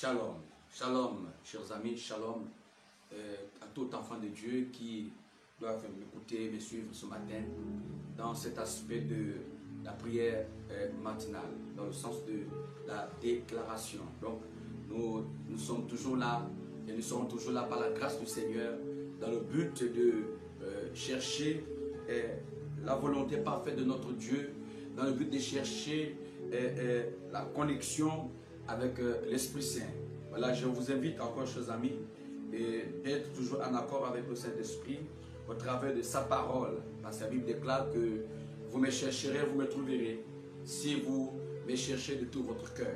Shalom, shalom, chers amis, shalom à tout enfant de Dieu qui doivent m'écouter, me suivre ce matin dans cet aspect de la prière matinale, dans le sens de la déclaration. Donc, nous sommes toujours là et nous serons toujours là par la grâce du Seigneur dans le but de chercher la volonté parfaite de notre Dieu, dans le but de chercher la connexion avec l'Esprit Saint. Voilà, je vous invite encore, chers amis, d'être toujours en accord avec le Saint-Esprit au travers de sa parole. Parce que la Bible déclare que vous me chercherez, vous me trouverez, si vous me cherchez de tout votre cœur.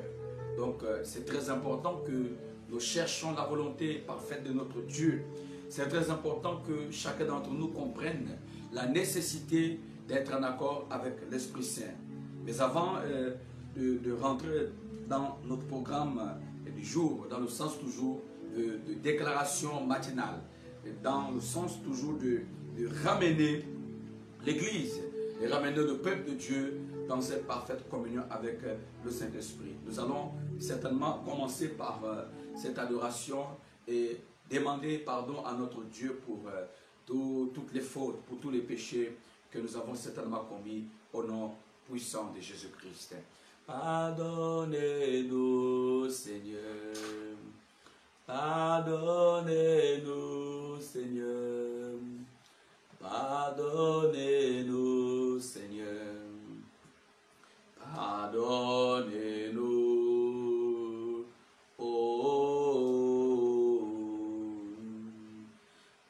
Donc, c'est très important que nous cherchions la volonté parfaite de notre Dieu. C'est très important que chacun d'entre nous comprenne la nécessité d'être en accord avec l'Esprit Saint. Mais avant de rentrer dans notre programme du jour, dans le sens toujours de déclaration matinale, dans le sens toujours de ramener l'Église, de ramener le peuple de Dieu dans cette parfaite communion avec le Saint-Esprit. Nous allons certainement commencer par cette adoration et demander pardon à notre Dieu pour toutes les fautes, pour tous les péchés que nous avons certainement commis au nom puissant de Jésus-Christ. Pardonnez-nous, Seigneur. Pardonnez-nous, Seigneur. Pardonnez-nous, Seigneur. Pardonnez-nous. Oh.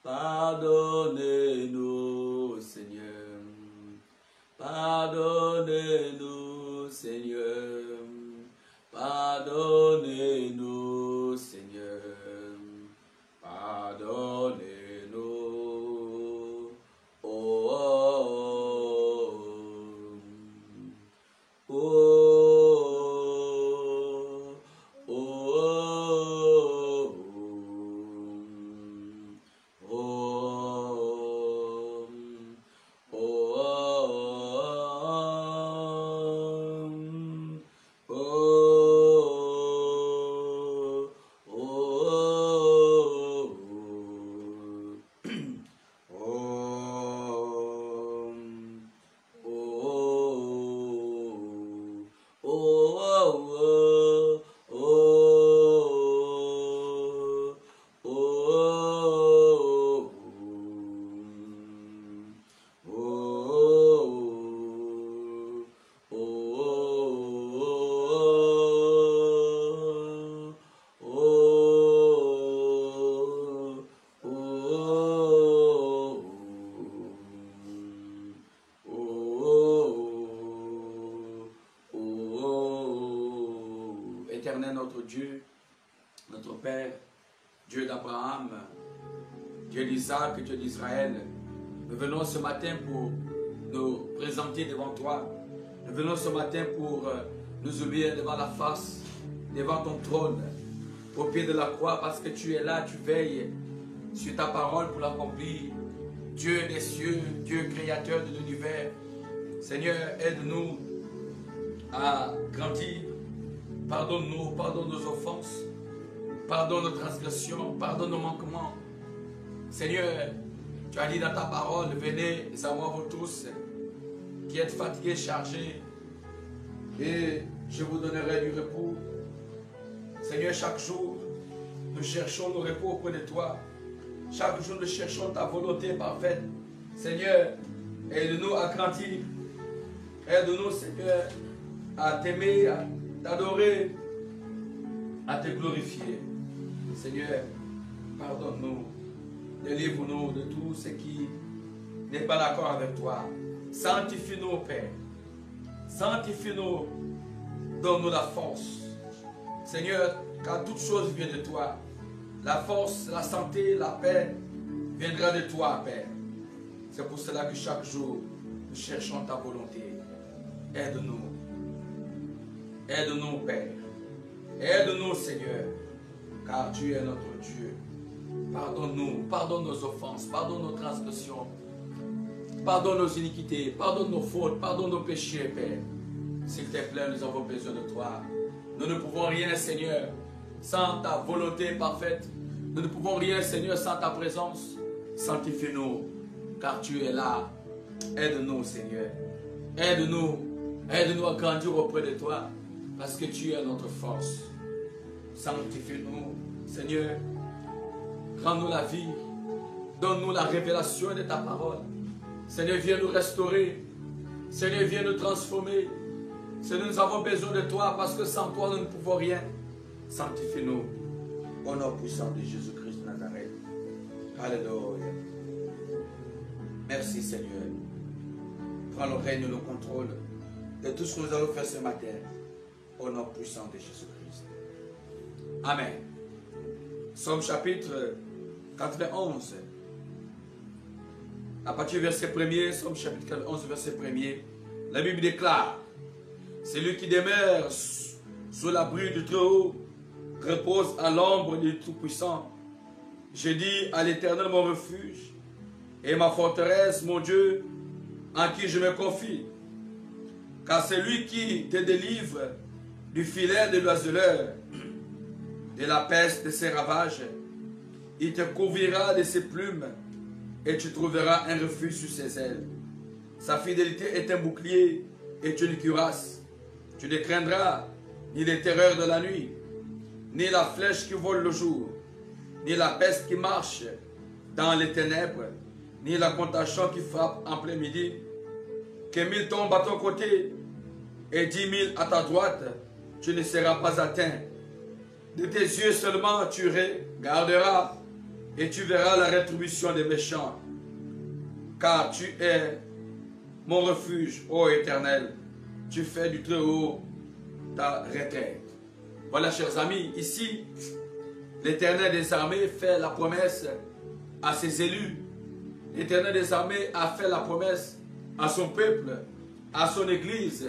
Pardonnez-nous, Seigneur. Pardonnez-nous, Seigneur. Pardonnez-nous, Seigneur. Pardonnez-nous. Oh, oh, oh, oh, oh, Éternel notre Dieu, notre Père, Dieu d'Abraham, Dieu d'Isaac, Dieu d'Israël, nous venons ce matin pour nous présenter devant toi. Nous venons ce matin pour nous oublier devant la face, devant ton trône, au pied de la croix, parce que tu es là, tu veilles sur ta parole pour l'accomplir. Dieu des cieux, Dieu créateur de l'univers, Seigneur, aide-nous à grandir. Pardonne-nous, pardonne nos offenses, pardonne nos transgressions, pardonne nos manquements. Seigneur, tu as dit dans ta parole, venez à moi vous tous qui êtes fatigués, chargés, et je vous donnerai du repos. Seigneur, chaque jour, nous cherchons le repos auprès de toi. Chaque jour, nous cherchons ta volonté parfaite. Seigneur, aide-nous à grandir. Aide-nous, Seigneur, à t'aimer, à t'adorer, à te glorifier. Seigneur, pardonne-nous, délivre-nous de tout ce qui n'est pas d'accord avec toi. Sanctifie-nous, Père. Sanctifie-nous, donne-nous la force. Seigneur, car toute chose vient de toi. La force, la santé, la paix viendra de toi, Père. C'est pour cela que chaque jour, nous cherchons ta volonté. Aide-nous. Aide-nous, Père. Aide-nous, Seigneur, car tu es notre Dieu. Pardonne-nous, pardonne nos offenses, pardonne nos transgressions, pardonne nos iniquités, pardonne nos fautes, pardonne nos péchés, Père. S'il te plaît, nous avons besoin de toi. Nous ne pouvons rien, Seigneur, sans ta volonté parfaite. Nous ne pouvons rien, Seigneur, sans ta présence. Sanctifie-nous, car tu es là. Aide-nous, Seigneur. Aide-nous. Aide-nous à grandir auprès de toi, parce que tu es notre force. Sanctifie-nous, Seigneur. Rends-nous la vie. Donne-nous la révélation de ta parole. Seigneur, viens nous restaurer. Seigneur, viens nous transformer. Seigneur, nous avons besoin de toi, parce que sans toi, nous ne pouvons rien. Sanctifie-nous. Au nom puissant de Jésus-Christ de Nazareth. Alléluia. Merci, Seigneur. Prends le règne et le contrôle de tout ce que nous allons faire ce matin. Au nom puissant de Jésus-Christ. Amen. Somme chapitre 91. À partir du verset 1er, Somme chapitre 91, verset 1er, la Bible déclare: celui qui demeure sous l'abri du Très-Haut repose à l'ombre du Tout-Puissant. J'ai dit à l'Éternel mon refuge et ma forteresse, mon Dieu, en qui je me confie. Car c'est lui qui te délivre du filet de l'oiseleur, de la peste de ses ravages. Il te couvrira de ses plumes et tu trouveras un refuge sous ses ailes. Sa fidélité est un bouclier et une cuirasse. Tu ne craindras ni les terreurs de la nuit, ni la flèche qui vole le jour, ni la peste qui marche dans les ténèbres, ni la contagion qui frappe en plein midi. Que 1000 tombent à ton côté et 10 000 à ta droite, tu ne seras pas atteint. De tes yeux seulement tu regarderas et tu verras la rétribution des méchants. Car tu es mon refuge, ô Éternel. Tu fais du Très-Haut ta retraite. Voilà, chers amis, ici, l'Éternel des armées fait la promesse à ses élus. L'Éternel des armées a fait la promesse à son peuple, à son église.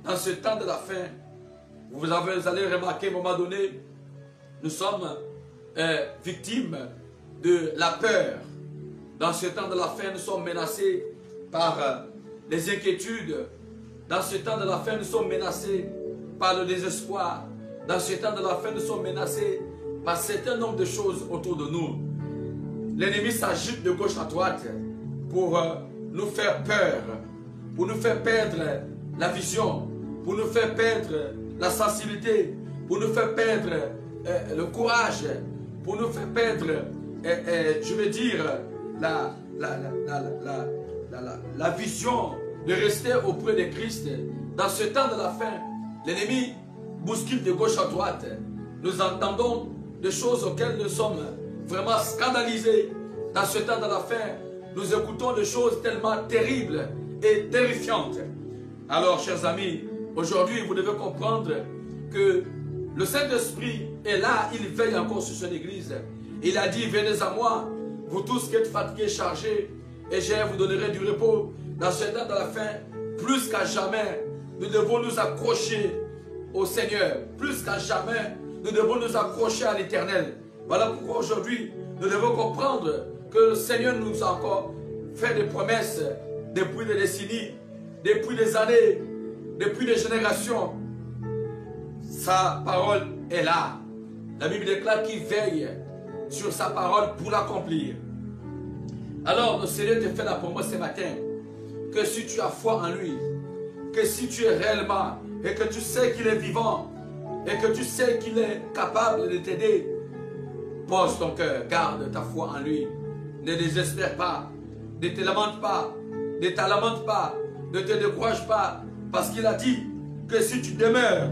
Dans ce temps de la fin, vous allez remarquer à un moment donné, nous sommes victimes de la peur. Dans ce temps de la fin, nous sommes menacés par les inquiétudes. Dans ce temps de la fin, nous sommes menacés par le désespoir. Dans ce temps de la fin, nous sommes menacés par un certain nombre de choses autour de nous. L'ennemi s'agite de gauche à droite pour nous faire peur, pour nous faire perdre la vision, pour nous faire perdre la sensibilité, pour nous faire perdre le courage, pour nous faire perdre, je veux dire, la vision de rester auprès de Christ. Dans ce temps de la fin, l'ennemi bouscule de gauche à droite. Nous entendons des choses auxquelles nous sommes vraiment scandalisés. Dans ce temps de la fin, nous écoutons des choses tellement terribles et terrifiantes. Alors, chers amis, aujourd'hui, vous devez comprendre que le Saint-Esprit est là, il veille encore sur son Église. Il a dit, venez à moi, vous tous qui êtes fatigués, chargés, et je vous donnerai du repos. Dans ce temps de la fin, plus qu'à jamais, nous devons nous accrocher au Seigneur. Plus qu'à jamais, nous devons nous accrocher à l'Éternel. Voilà pourquoi aujourd'hui, nous devons comprendre que le Seigneur nous a encore fait des promesses depuis des décennies, depuis des années, depuis des générations. Sa parole est là. La Bible déclare qu'il veille sur sa parole pour l'accomplir. Alors le Seigneur te fait la promesse ce matin que si tu as foi en lui, que si tu es réellement et que tu sais qu'il est vivant et que tu sais qu'il est capable de t'aider, pose ton cœur, garde ta foi en lui. Ne désespère pas, ne te lamente pas, ne te lamente pas, ne te décourage pas, parce qu'il a dit que si tu demeures,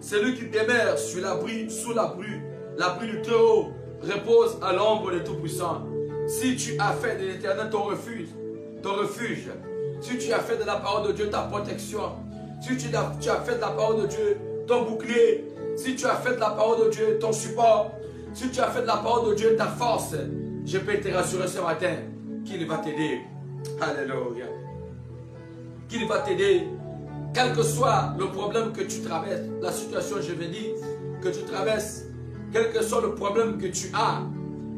celui qui demeure sous l'abri du Très-Haut, repose à l'ombre du Tout-Puissant. Si tu as fait de l'Éternel ton refuge, si tu as fait de la parole de Dieu ta protection, si tu as fait de la parole de Dieu ton bouclier, si tu as fait de la parole de Dieu ton support, si tu as fait de la parole de Dieu ta force, je peux te rassurer ce matin qu'il va t'aider. Alléluia. Qu'il va t'aider. Quel que soit le problème que tu traverses, la situation, je vais dire, que tu traverses, quel que soit le problème que tu as,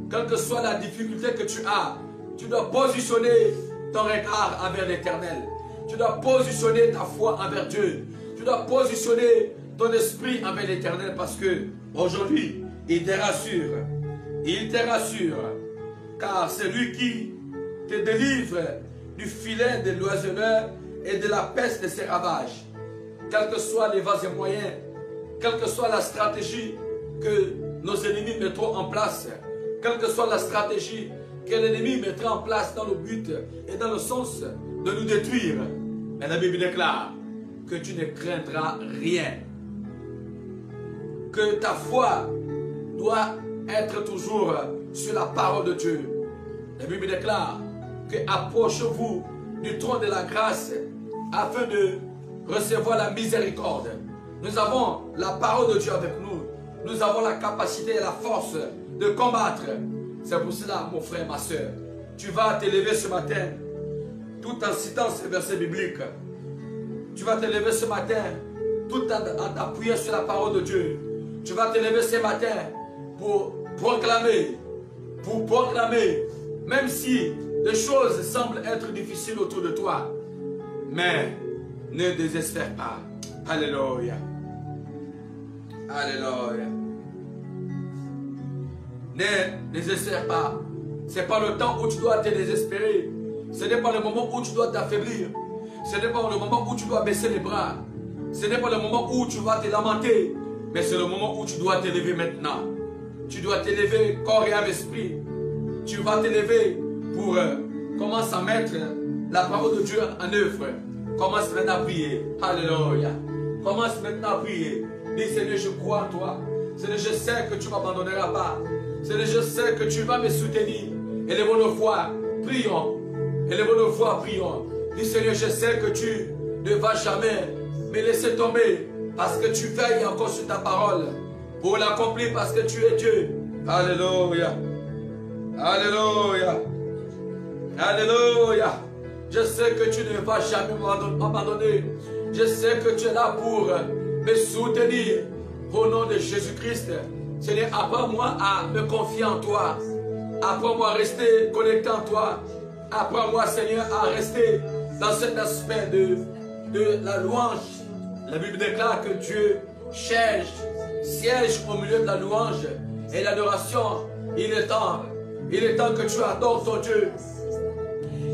quelle que soit la difficulté que tu as, tu dois positionner ton regard envers l'Éternel. Tu dois positionner ta foi envers Dieu. Tu dois positionner ton esprit envers l'Éternel parce que aujourd'hui, il te rassure. Il te rassure. Car c'est lui qui te délivre du filet de l'oiseleur et de la peste de ses ravages. Quels que soient les vases et moyens, quelle que soit la stratégie que nos ennemis mettront en place, quelle que soit la stratégie que l'ennemi mettra en place dans le but et dans le sens de nous détruire. Mais la Bible déclare que tu ne craindras rien. Que ta foi doit être toujours sur la parole de Dieu. La Bible déclare que approchez-vous du trône de la grâce afin de recevoir la miséricorde. Nous avons la parole de Dieu avec nous. Nous avons la capacité et la force de combattre. C'est pour cela, mon frère, ma soeur, tu vas te lever ce matin, tout en citant ces versets bibliques. Tu vas te lever ce matin, tout en t'appuyant sur la parole de Dieu. Tu vas te lever ce matin pour proclamer, même si les choses semblent être difficiles autour de toi. Mais ne désespère pas. Alléluia. Alléluia. Ne désespère pas. Ce n'est pas le temps où tu dois te désespérer. Ce n'est pas le moment où tu dois t'affaiblir. Ce n'est pas le moment où tu dois baisser les bras. Ce n'est pas le moment où tu vas te lamenter. Mais c'est le moment où tu dois te lever maintenant. Tu dois te lever corps et âme esprit. Tu vas te lever pour commencer à mettre la parole de Dieu en œuvre. Commence maintenant à prier. Alléluia. Commence maintenant à prier. Dis Seigneur, je crois en toi. Seigneur, je sais que tu ne m'abandonneras pas. Seigneur, je sais que tu vas me soutenir. Élevons nos voix, prions. Élevons nos voix, prions. Dis Seigneur, je sais que tu ne vas jamais me laisser tomber. Parce que tu veilles encore sur ta parole. Pour l'accomplir parce que tu es Dieu. Alléluia. Alléluia. Alléluia. Je sais que tu ne vas jamais m'abandonner. Je sais que tu es là pour me soutenir. Au nom de Jésus-Christ. Seigneur, apprends-moi à me confier en toi. Apprends-moi à rester connecté en toi. Apprends-moi, Seigneur, à rester dans cet aspect de la louange. La Bible déclare que Dieu siège au milieu de la louange et l'adoration. Il est temps que tu adores ton Dieu.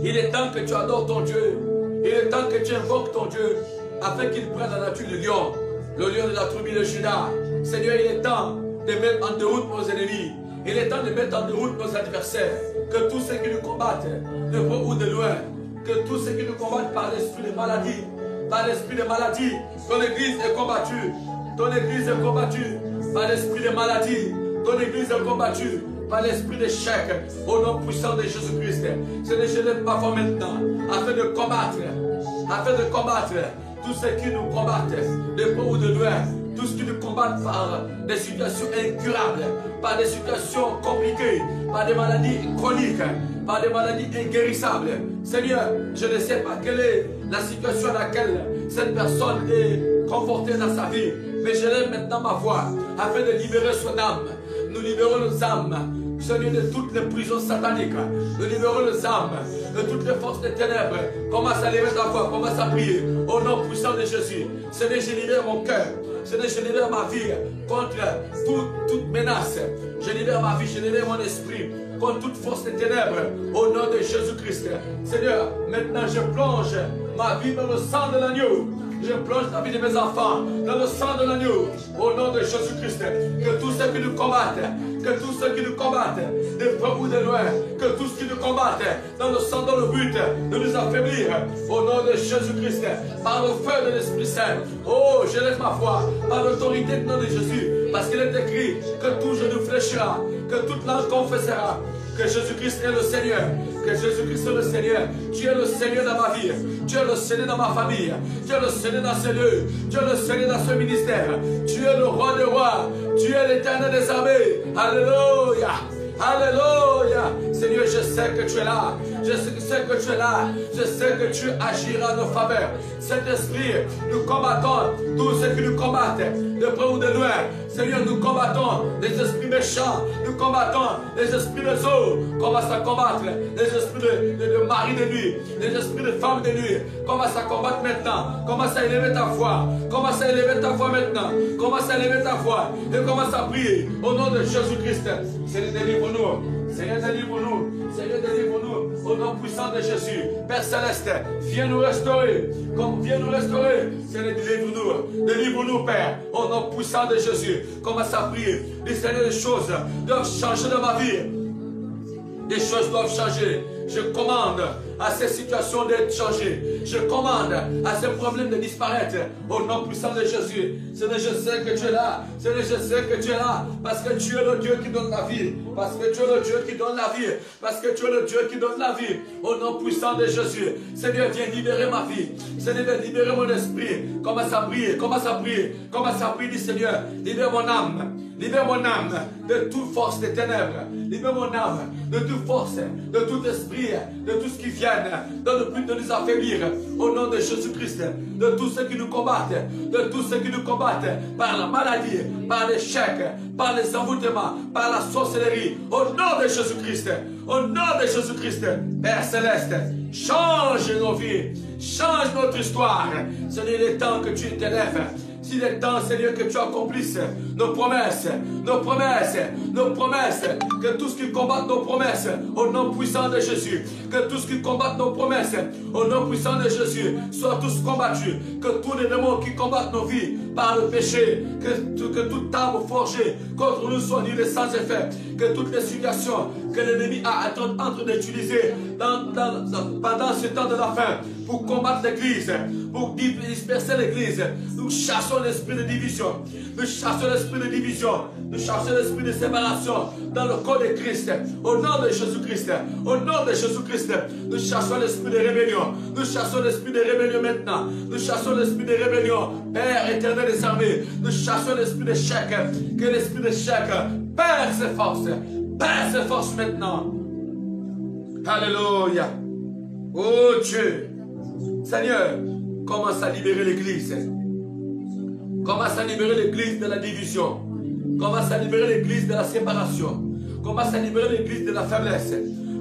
Il est temps que tu adores ton Dieu. Il est temps que tu invoques ton Dieu afin qu'il prenne la nature du lion, le lion de la tribu de Juda. Seigneur, il est temps de mettre en déroute nos ennemis. Il est temps de mettre en déroute nos adversaires. Que tous ceux qui nous combattent, de près ou de loin, que tous ceux qui nous combattent par l'esprit de maladie, ton église est combattue. Ton église est combattue par l'esprit de maladie. Ton église est combattue par l'esprit d'échec. Au nom puissant de Jésus-Christ. Seigneur, je lève ma voix maintenant afin de combattre tous ceux qui nous combattent de près ou de loin. Tous ceux qui nous combattent par des situations incurables, par des situations compliquées, par des maladies chroniques, par des maladies inguérissables. Seigneur, je ne sais pas quelle est la situation dans laquelle cette personne est confortée dans sa vie, mais je lève maintenant ma voix afin de libérer son âme. Nous libérons nos âmes, Seigneur, de toutes les prisons sataniques. Nous libérons nos âmes de toutes les forces des ténèbres. Commence à lever ta voix, commence à prier au nom puissant de Jésus. Seigneur, je libère mon cœur. Seigneur, je libère ma vie contre toute menace. Je libère ma vie, je libère mon esprit contre toute force des ténèbres au nom de Jésus-Christ. Seigneur, maintenant je plonge ma vie dans le sang de l'agneau. Je plonge la vie de mes enfants dans le sang de l'agneau au nom de Jésus-Christ. Que tous ceux qui nous combattent, de près ou de loin, que tous ceux qui nous combattent dans le sang, dans le but de nous affaiblir au nom de Jésus-Christ, par le feu de l'Esprit Saint. Oh, je lève ma foi par l'autorité du nom de Jésus, parce qu'il est écrit que tout genou fléchira, que toute langue confessera que Jésus-Christ est le Seigneur, que Jésus-Christ est le Seigneur. Tu es le Seigneur dans ma vie, tu es le Seigneur dans ma famille, tu es le Seigneur dans ce lieu, tu es le Seigneur dans ce ministère, tu es le roi des rois, tu es l'Éternel des armées. Alléluia, alléluia. Seigneur, je sais que tu es là. Je sais que tu es là. Je sais que tu agiras en nos faveurs. Saint-Esprit, nous combattons tous ceux qui nous combattent, de près ou de loin. Seigneur, nous combattons les esprits méchants. Nous combattons les esprits de eaux. Commence à combattre les esprits de mari de nuit, les esprits de femme de nuit. Commence à combattre maintenant. Commence à élever ta voix. Commence à élever ta voix maintenant. Commence à élever ta voix. Et commence à prier au nom de Jésus-Christ. Seigneur, délivre-nous. Seigneur, délivre-nous. Seigneur, délivre-nous. Au nom puissant de Jésus. Père Céleste, viens nous restaurer. Viens nous restaurer. Seigneur, délivre-nous. Délivre-nous, Père. Au nom puissant de Jésus. Commence à prier. Dis, Seigneur, les choses doivent changer dans ma vie. Des choses doivent changer. Je commande à ces situations d'être changées. Je commande à ces problèmes de disparaître. Au nom puissant de Jésus. Seigneur, je sais que tu es là. Seigneur, je sais que tu es là. Parce que tu es le Dieu qui donne la vie. Parce que tu es le Dieu qui donne la vie. Parce que tu es le Dieu qui donne la vie. Au nom puissant de Jésus. Seigneur, viens libérer ma vie. Seigneur, viens libérer mon esprit. Commence à prier. Commence à prier. Commence à prier. Dis, Seigneur, libère mon âme. Libère mon âme de toute force des ténèbres. Libère mon âme de toute force, de tout esprit, de tout ce qui vient dans le but de nous affaiblir. Au nom de Jésus-Christ, de tous ceux qui nous combattent, de tous ceux qui nous combattent par la maladie, par l'échec, par les envoûtements, par la sorcellerie. Au nom de Jésus-Christ, au nom de Jésus-Christ, Père Céleste, change nos vies, change notre histoire. Ce n'est le temps que tu t'élèves. S'il est temps, Seigneur, que tu accomplisses nos promesses, nos promesses, nos promesses, que tous qui combattent nos promesses, au nom puissant de Jésus, que tous qui combattent nos promesses, au nom puissant de Jésus, soient tous combattus, que tous les démons qui combattent nos vies par le péché, que toute arme forgée contre nous soit nulle sans effet, que toutes les situations que l'ennemi a en train d'utiliser pendant ce temps de la fin, pour combattre l'Église, pour disperser l'Église, nous chassons l'esprit de division, nous chassons l'esprit de division, nous chassons l'esprit de séparation dans le corps de Christ, au nom de Jésus-Christ, au nom de Jésus-Christ, nous chassons l'esprit de rébellion, nous chassons l'esprit de rébellion maintenant, nous chassons l'esprit de rébellion, Père éternel des armées, nous chassons l'esprit d'échec, que l'esprit d'échec perd ses forces maintenant. Alléluia. Oh Dieu, Seigneur, commence à libérer l'Église. Commence à libérer l'Église de la division. Commence à libérer l'Église de la séparation. Commence à libérer l'Église de la faiblesse.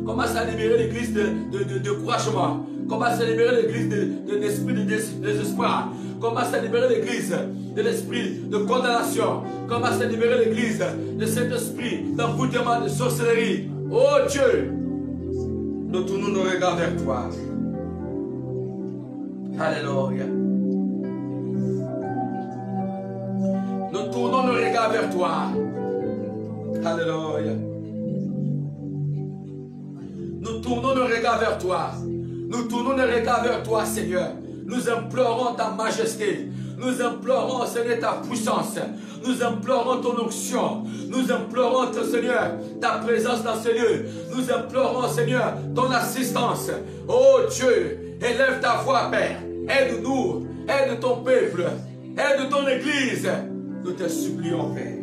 Commence à libérer l'Église de découragement. Commence à libérer l'Église de l'esprit de désespoir. Commence à libérer l'Église de l'esprit de condamnation. Commence à libérer l'Église de cet esprit d'envoûtement, de sorcellerie. Oh Dieu, nous tournons nos regards vers toi. Alléluia. Nous tournons nos regards vers toi. Alléluia. Nous tournons nos regards vers toi. Nous tournons nos regards vers toi, Seigneur. Nous implorons ta majesté. Nous implorons, Seigneur, ta puissance. Nous implorons ton onction. Nous implorons, Seigneur, ta présence dans ce lieu. Nous implorons, Seigneur, ton assistance. Oh Dieu, élève ta voix, Père. Aide-nous. Aide ton peuple. Aide ton Église. Nous te supplions, Père.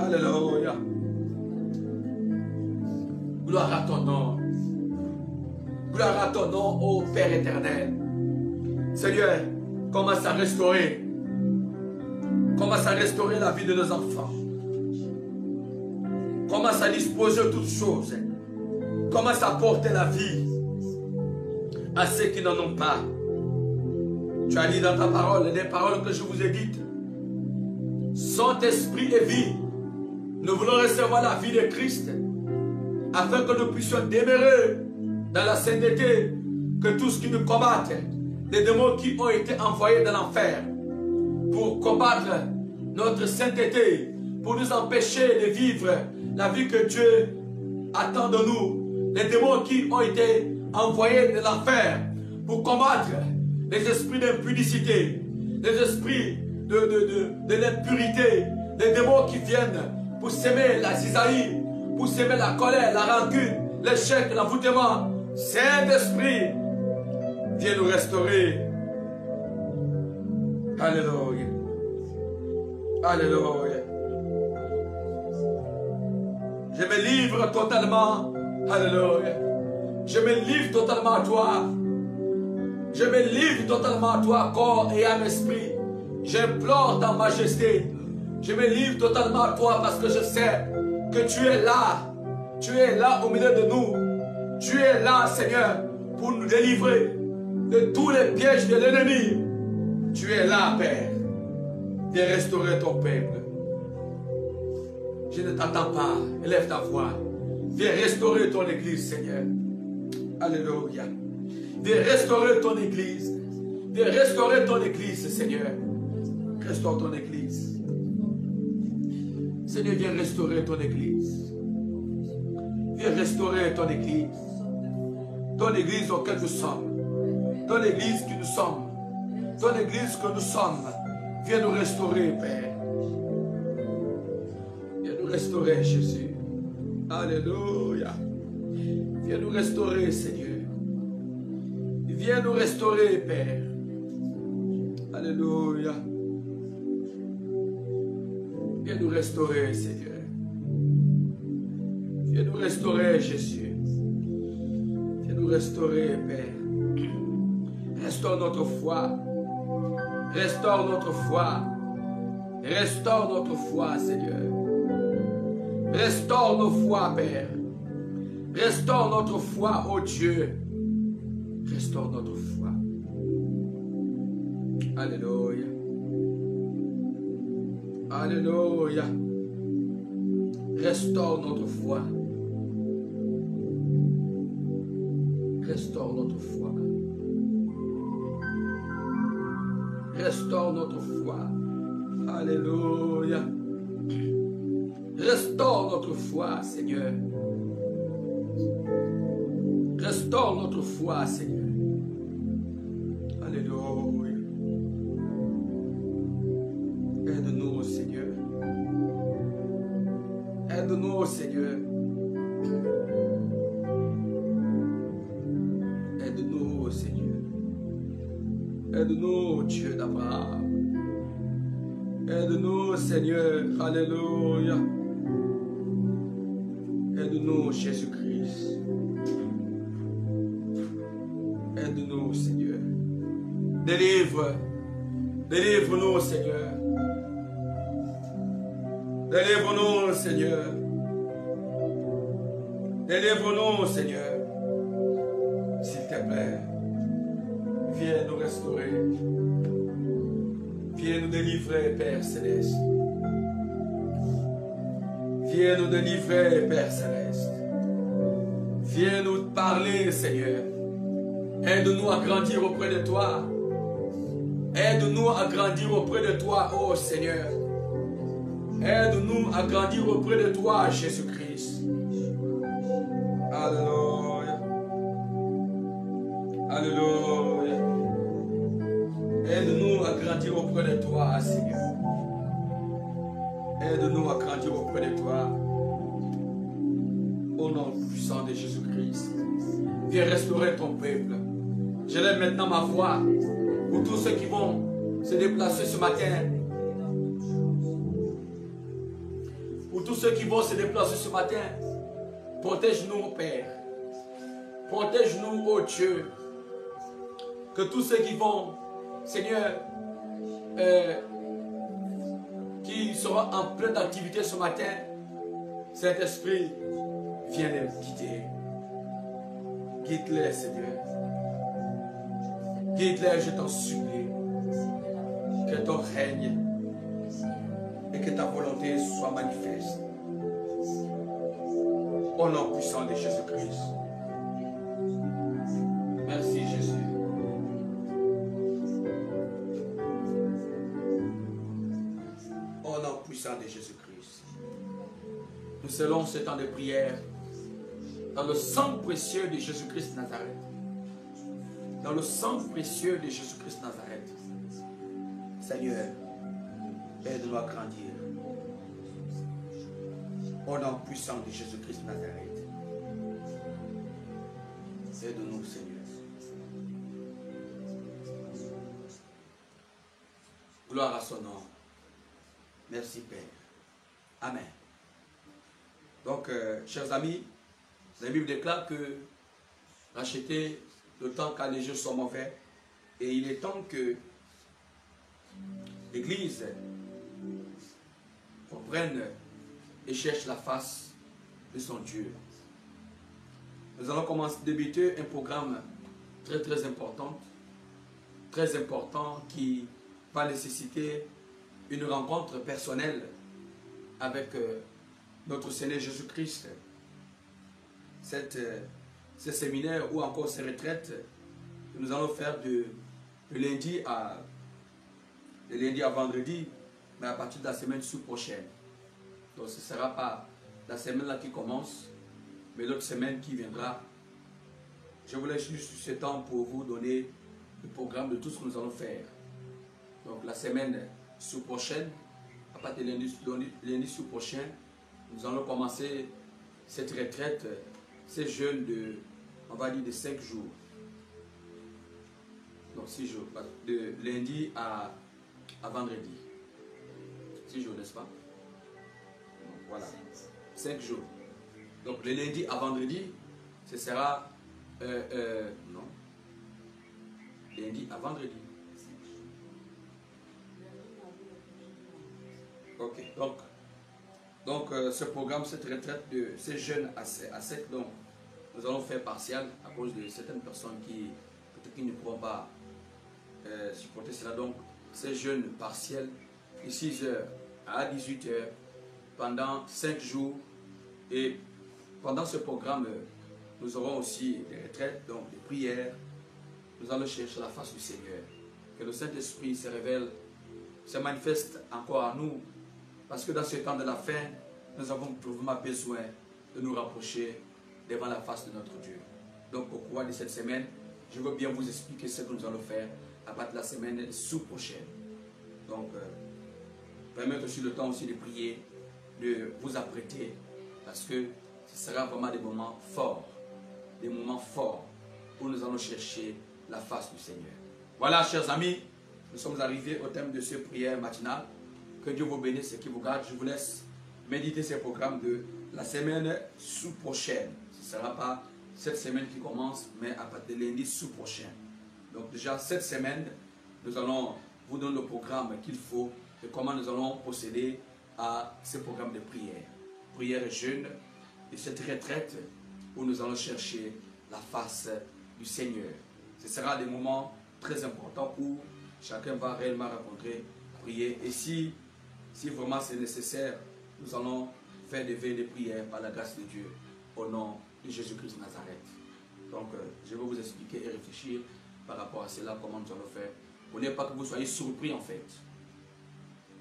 Alléluia. Gloire à ton nom. Gloire à ton nom, ô Père éternel. Seigneur, commence à restaurer. Commence à restaurer la vie de nos enfants. Commence à disposer de toutes choses. Commence à porter la vie à ceux qui n'en ont pas. Tu as dit dans ta parole, les paroles que je vous ai dites sont esprit et vie. Nous voulons recevoir la vie de Christ afin que nous puissions demeurer dans la sainteté, que tous qui nous combattent, les démons qui ont été envoyés dans l'enfer pour combattre notre sainteté, pour nous empêcher de vivre la vie que Dieu attend de nous, les démons qui ont été envoyés de l'enfer pour combattre les esprits d'impudicité, les esprits de l'impurité, les démons qui viennent pour s'aimer la zizaïe, pour s'aimer la colère, la rancune, l'échec, l'envoûtement. Saint-Esprit, viens nous restaurer. Alléluia. Alléluia. Je me livre totalement. Alléluia. Je me livre totalement à toi. Je me livre totalement à toi, corps et âme, esprit. J'implore ta majesté. Je me livre totalement à toi parce que je sais que tu es là. Tu es là au milieu de nous. Tu es là, Seigneur, pour nous délivrer de tous les pièges de l'ennemi. Tu es là, Père. Viens restaurer ton peuple. Je ne t'attends pas. Élève ta voix. Viens restaurer ton église, Seigneur. Alléluia. Viens restaurer ton église. Viens restaurer ton église, Seigneur. Restaure ton église. Seigneur, viens restaurer ton église. Viens restaurer ton église. Ton église auquel nous sommes. Ton église que nous sommes. Ton église que nous sommes. Viens nous restaurer, Père. Viens nous restaurer, Jésus. Alléluia. Viens nous restaurer, Seigneur. Viens nous restaurer, Père. Alléluia. Viens nous restaurer, Seigneur. Viens nous restaurer, Jésus. Viens nous restaurer, Père. Restaure notre foi. Restaure notre foi. Restaure notre foi, Seigneur. Restaure nos foi, Père. Restaure notre foi, ô Dieu. Restaure notre foi. Alléluia. Alléluia. Restaure notre foi. Restaure notre foi. Restaure notre foi. Alléluia. Restaure notre foi, Seigneur. Restaure notre foi, Seigneur. Alléluia. Aide-nous, Seigneur. Aide-nous, Seigneur. Aide-nous, Seigneur. Aide-nous, Dieu d'Abraham. Aide-nous, Seigneur. Alléluia. Aide-nous, Jésus-Christ. Aide-nous, Seigneur. Délivre-nous, Seigneur. Délivre-nous, Seigneur. Délivre-nous, Seigneur. S'il te plaît, viens nous restaurer. Viens nous délivrer, Père Céleste. Viens nous délivrer, Père Céleste. Viens nous parler, Seigneur. Aide-nous à grandir auprès de toi. Aide-nous à grandir auprès de toi, ô Seigneur. Aide-nous à grandir auprès de toi, Jésus-Christ. Alléluia. Alléluia. Aide-nous à grandir auprès de toi, Seigneur. Aide-nous à grandir auprès de toi. Au nom puissant de Jésus-Christ. Viens restaurer ton peuple. Je lève maintenant ma voix pour tous ceux qui vont se déplacer ce matin. Pour tous ceux qui vont se déplacer ce matin, protège-nous, Père. Protège-nous, ô Dieu. Que tous ceux qui vont, Seigneur, qui seront en pleine activité ce matin, Saint-Esprit, viens les guider. Guide-les, Seigneur. Guide-les, je t'en supplie. Que ton règne et que ta volonté soit manifeste. Au nom puissant de Jésus-Christ. Merci, Jésus. Au nom puissant de Jésus-Christ. Nous scellons ce temps de prière dans le sang précieux de Jésus-Christ Nazareth. Dans le sang précieux de Jésus-Christ Nazareth. Seigneur, aide-nous à grandir. Au nom puissant de Jésus-Christ Nazareth. Aide-nous, Seigneur. Gloire à son nom. Merci, Père. Amen. Donc, chers amis, la Bible déclare que racheter le temps car les jours sont mauvais. Et il est temps que l'Église reprenne et cherche la face de son Dieu. Nous allons commencer à débuter un programme très important qui va nécessiter une rencontre personnelle avec notre Seigneur Jésus-Christ. Ces séminaires ou encore ces retraites que nous allons faire de lundi à vendredi, mais à partir de la semaine sous-prochaine. Donc ce ne sera pas la semaine là qui commence, mais l'autre semaine qui viendra. Je vous laisse juste ce temps pour vous donner le programme de tout ce que nous allons faire. Donc la semaine sous-prochaine, à partir de lundi sous-prochain, nous allons commencer cette retraite, ces jeûnes de, on va dire, de 5 jours. Donc 6 jours, de lundi à vendredi. 6 jours, n'est-ce pas? Donc, voilà, 5 jours. Donc le lundi à vendredi, ce sera, non, lundi à vendredi. Ok, donc ce programme, cette retraite de ces jeunes à sec, donc nous allons faire partiel à cause de certaines personnes qui peut-être qui ne pourront pas supporter cela. Donc ces jeunes partiels de 6h à 18h pendant 5 jours. Et pendant ce programme, nous aurons aussi des retraites, donc des prières. Nous allons chercher la face du Seigneur. Que le Saint-Esprit se révèle, se manifeste encore à nous. Parce que dans ce temps de la fin, nous avons vraiment besoin de nous rapprocher devant la face de notre Dieu. Donc au cours de cette semaine, je veux bien vous expliquer ce que nous allons faire à partir de la semaine sous-prochaine. Donc, permettez aussi le temps aussi de prier, de vous apprêter, parce que ce sera vraiment des moments forts où nous allons chercher la face du Seigneur. Voilà, chers amis, nous sommes arrivés au thème de ce prière matinale. Que Dieu vous bénisse et qu'il vous garde. Je vous laisse méditer ces programmes de la semaine sous-prochaine. Ce ne sera pas cette semaine qui commence, mais à partir de lundi sous-prochain. Donc déjà, cette semaine, nous allons vous donner le programme qu'il faut et comment nous allons procéder à ce programme de prière. Prière et jeûne et cette retraite où nous allons chercher la face du Seigneur. Ce sera des moments très importants où chacun va réellement rencontrer, prier. Et si vraiment c'est nécessaire, nous allons faire des veillées de prière par la grâce de Dieu au nom de Jésus-Christ de Nazareth. Donc, je vais vous expliquer et réfléchir par rapport à cela, comment nous allons faire. Pour ne pas que vous soyez surpris en fait.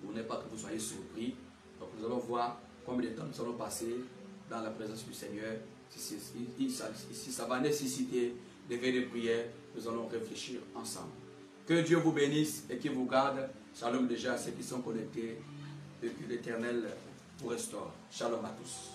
Pour ne pas que vous soyez surpris. Donc, nous allons voir combien de temps nous allons passer dans la présence du Seigneur. Si ça va nécessiter des veillées de prière, nous allons réfléchir ensemble. Que Dieu vous bénisse et qu'il vous garde. Shalom déjà à ceux qui sont connectés. Et que l'Éternel vous restaure. Shalom à tous.